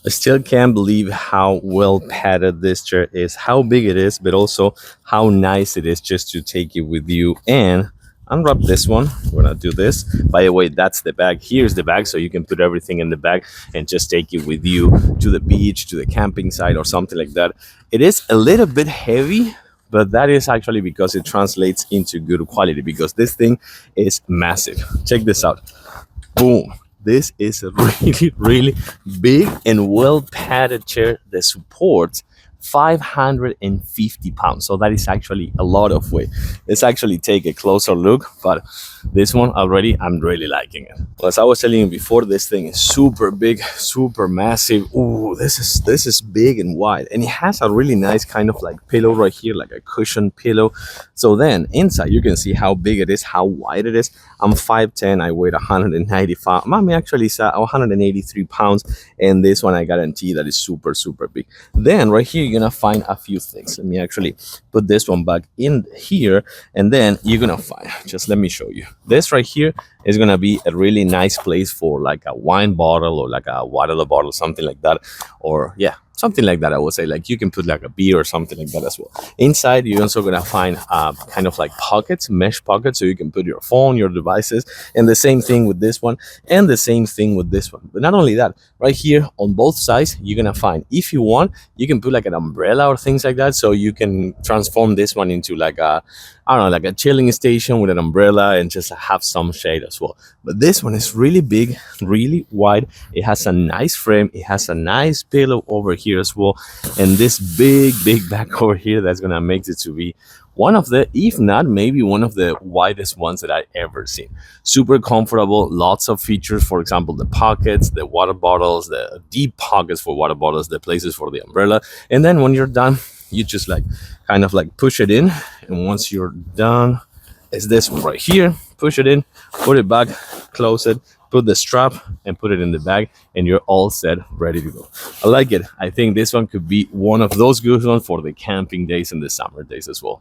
I still can't believe how well padded this chair is, how big it is, but also how nice it is just to take it with you and unwrap this one. We're gonna do this. By the way, that's the bag. Here's the bag, so you can put everything in the bag and just take it with you to the beach, to the camping site, or something like that. It is a little bit heavy, but that is actually because it translates into good quality because this thing is massive. Check this out. Boom. This is a really, really big and well padded chair that supports 550 pounds. So that is actually a lot of weight. Let's actually take a closer look, but this one already, I'm really liking it. Well, as I was telling you before, this thing is super big, super massive. Ooh, this is big and wide, and it has a really nice kind of like pillow right here, like a cushion pillow. So then inside you can see how big it is, how wide it is. I'm 5'10", I weigh 195. Mommy actually is 183 pounds, and this one I guarantee that is super, super big. Then right here you're gonna find a few things. Let me actually put this one back in here, and then you're gonna find, just let me show you. This right here is gonna be a really nice place for like a wine bottle or like a water bottle, something like that, or yeah, something like that. I would say like you can put like a beer or something like that as well. Inside you're also gonna find kind of like pockets, mesh pockets, so you can put your phone, your devices, and the same thing with this one, and the same thing with this one. But not only that, right here on both sides you're gonna find, if you want, you can put like an umbrella or things like that, so you can transform this one into like a, I don't know, like a chilling station with an umbrella and just have some shade as well. But this one is really big, really wide. It has a nice frame. It has a nice pillow over here as well. And this big back over here, that's gonna make it to be one of the, if not maybe one of the widest ones that I ever seen. Super comfortable, lots of features. For example, the pockets, the water bottles, the deep pockets for water bottles, the places for the umbrella. And then when you're done, you just like kind of like push it in, and once you're done, it's this one right here. Push it in, put it back, close it, put the strap, and put it in the bag, and you're all set, ready to go. I like it. I think this one could be one of those good ones for the camping days and the summer days as well.